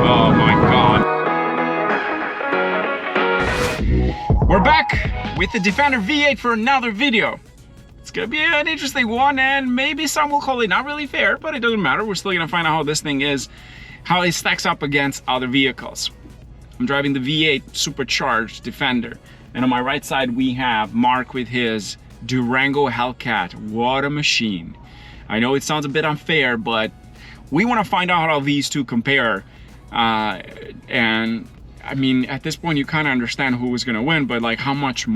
Oh my God. We're back with the Defender V8 for another video. It's gonna be an interesting one, and maybe some will call it not really fair, but it doesn't matter. We're still gonna find out how this thing is, how it stacks up against other vehicles. I'm driving the V8 supercharged Defender, and on my right side we have Mark with his Durango Hellcat. What a machine. I know it sounds a bit unfair, but we want to find out how these two compare. And I mean, at this point you kind of understand who was going to win, but like how much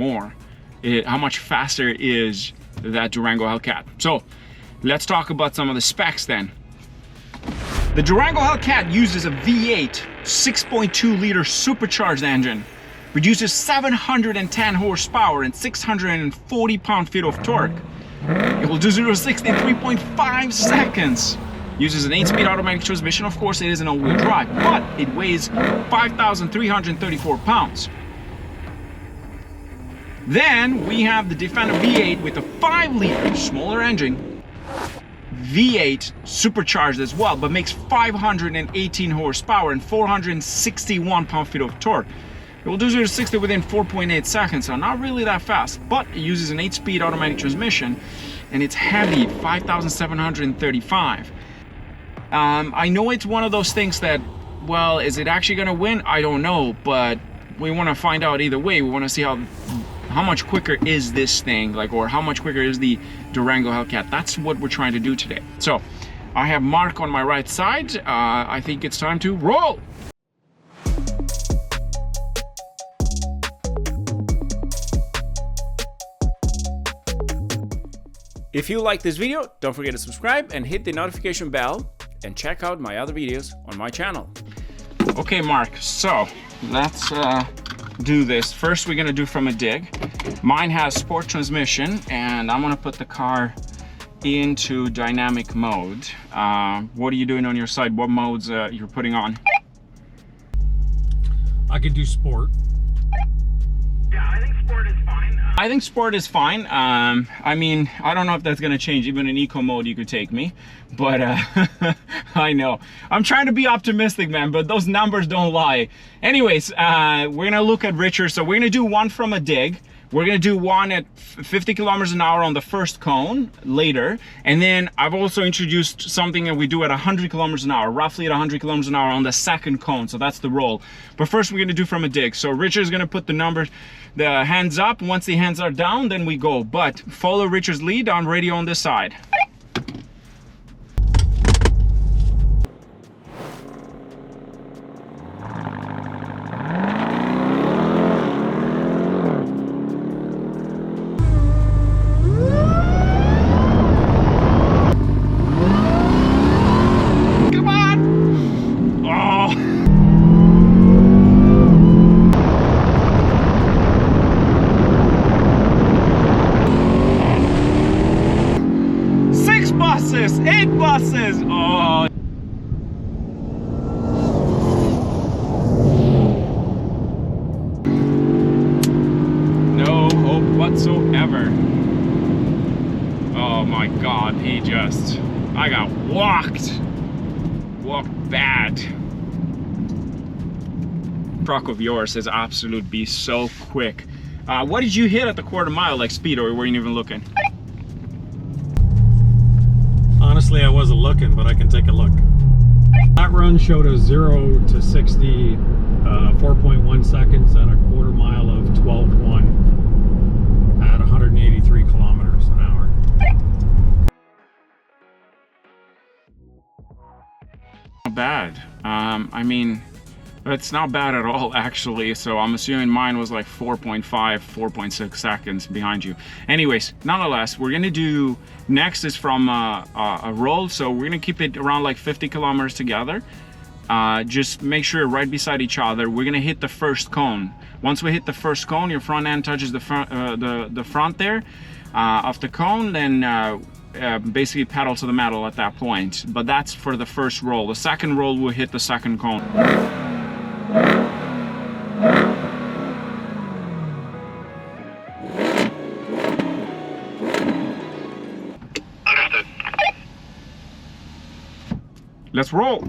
faster is that Durango Hellcat? So let's talk about some of the specs then. The Durango Hellcat uses a V8 6.2 liter supercharged engine, produces 710 horsepower and 640 pound-feet of torque. It will do 0 to 60 in 3.5 seconds. Uses an 8-speed automatic transmission. Of course, it is an all-wheel drive, but it weighs 5,334 pounds. Then we have the Defender V8 with a 5-liter smaller engine. V8 supercharged as well, but makes 518 horsepower and 461 pound-feet of torque. It will do 0 to 60 within 4.8 seconds, so not really that fast, but it uses an 8-speed automatic transmission, and it's heavy, 5,735. I know it's one of those things that, well, is it actually gonna win? I don't know, but we want to find out either way. We want to see how much quicker is this thing, like, or how much quicker is the Durango Hellcat. That's what we're trying to do today. So I have Mark on my right side. I think it's time to roll. If you like this video, don't forget to subscribe and hit the notification bell, and check out my other videos on my channel. Okay, Mark, so let's do this. First, we're gonna do from a dig. Mine has sport transmission, and I'm gonna put the car into dynamic mode. What are you doing on your side? What modes you're putting on? I could do sport. Yeah, I think sport is fine. I think sport is fine. I mean, I don't know if that's gonna change. Even in eco mode, you could take me, but I know. I'm trying to be optimistic, man, but those numbers don't lie. Anyways, we're gonna look at Richard. So we're gonna do one from a dig. We're gonna do one at 50 kilometers an hour on the first cone later. And then I've also introduced something that we do at 100 kilometers an hour, roughly at 100 kilometers an hour on the second cone. So that's the roll. But first we're gonna do from a dig. So Richard's gonna put the numbers, the hands up. Once the hands are down, then we go. But follow Richard's lead. I'm radio on this side. Oh. No hope whatsoever. Oh my God, I got walked bad. Truck of yours is absolute beast, so quick. What did you hit at the quarter mile, like speed, or weren't even looking? Honestly, I wasn't looking, but I can take a look. That run showed a 0 to 60, 4.1 seconds and a quarter mile of 12.1 at 183 kilometers an hour. Not bad. I mean, it's not bad at all, actually. So I'm assuming mine was like 4.5, 4.6 seconds behind you. Anyways, nonetheless, we're gonna do, next is from a roll. So we're gonna keep it around like 50 kilometers together. Just make sure right beside each other. We're gonna hit the first cone. Once we hit the first cone, your front end touches the front there of the cone, then basically pedal to the metal at that point. But that's for the first roll. The second roll will hit the second cone. Let's roll.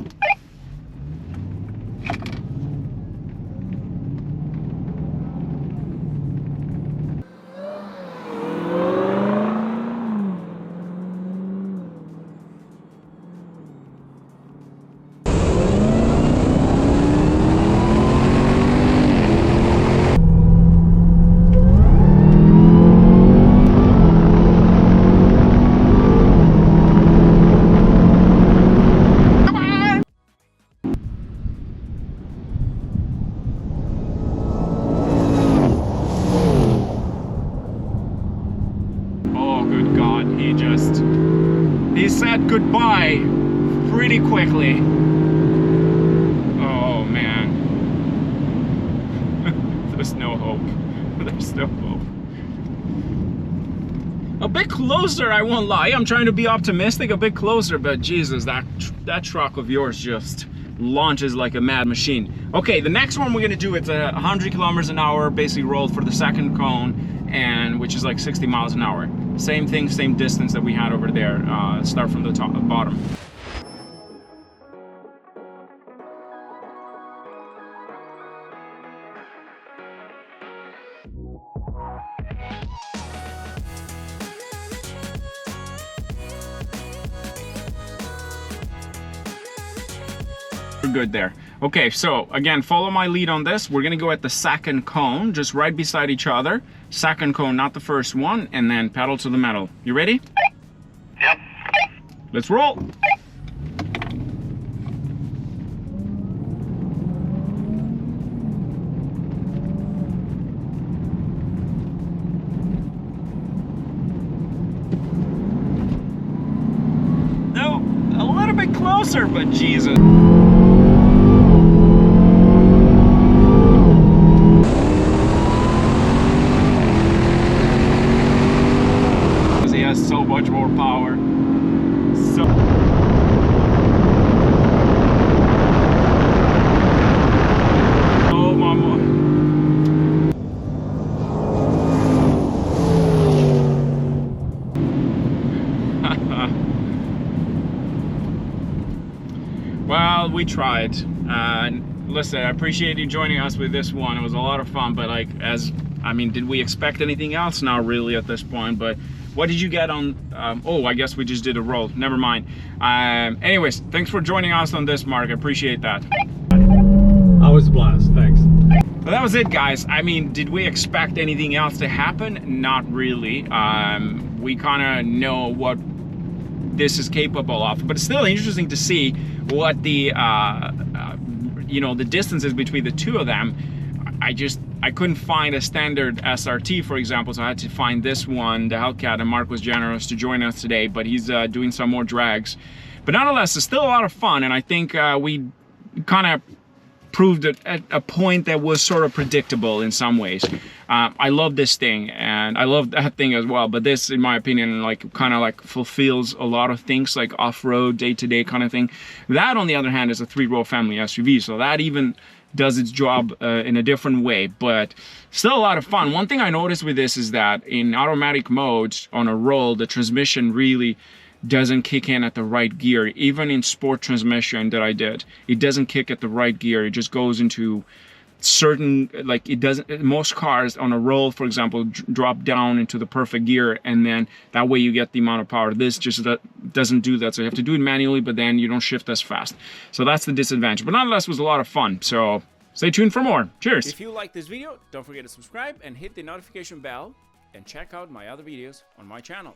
by pretty quickly. Oh man. There's no hope. There's no hope. A bit closer, I won't lie. I'm trying to be optimistic, a bit closer, but Jesus, that truck of yours just launches like a mad machine. Okay, the next one we're gonna do, it's 100 kilometers an hour, basically rolled for the second cone, and which is like 60 miles an hour. Same thing, same distance that we had over there. Start from the top, bottom. We're good there. Okay, so again, follow my lead on this. We're gonna go at the second cone, just right beside each other. Second cone, not the first one, and then pedal to the metal. You ready? Yep. Let's roll. No, a little bit closer, but Jesus. So much more power. So oh mama. Well, we tried. Listen, I appreciate you joining us with this one. It was a lot of fun, but like, did we expect anything else? Not really at this point, but what did you get on, oh, I guess we just did a roll, never mind. Anyways, thanks for joining us on this, Mark, I appreciate that. I was blessed, thanks. Well, that was it, guys. I mean, did we expect anything else to happen? Not really. We kind of know what this is capable of, but it's still interesting to see what the, you know, the distances between the two of them. I couldn't find a standard SRT, for example, so I had to find this one, the Hellcat, and Mark was generous to join us today, but he's doing some more drags. But nonetheless, it's still a lot of fun, and I think we kind of proved it at a point that was sort of predictable in some ways. I love this thing, and I love that thing as well, but this, in my opinion, like kind of like fulfills a lot of things, like off-road, day-to-day kind of thing. That, on the other hand, is a three-row family SUV, so that even does its job in a different way, but still a lot of fun. One thing I noticed with this is that in automatic mode on a roll, the transmission really doesn't kick in at the right gear. Even in sport transmission that I did, it doesn't kick at the right gear. It just goes into certain, like it doesn't, most cars on a roll, for example, drop down into the perfect gear, and then that way you get the amount of power. This just doesn't do that, so you have to do it manually, but then you don't shift as fast. So that's the disadvantage, but nonetheless, it was a lot of fun. So stay tuned for more. Cheers. If you like this video, don't forget to subscribe and hit the notification bell, and check out my other videos on my channel.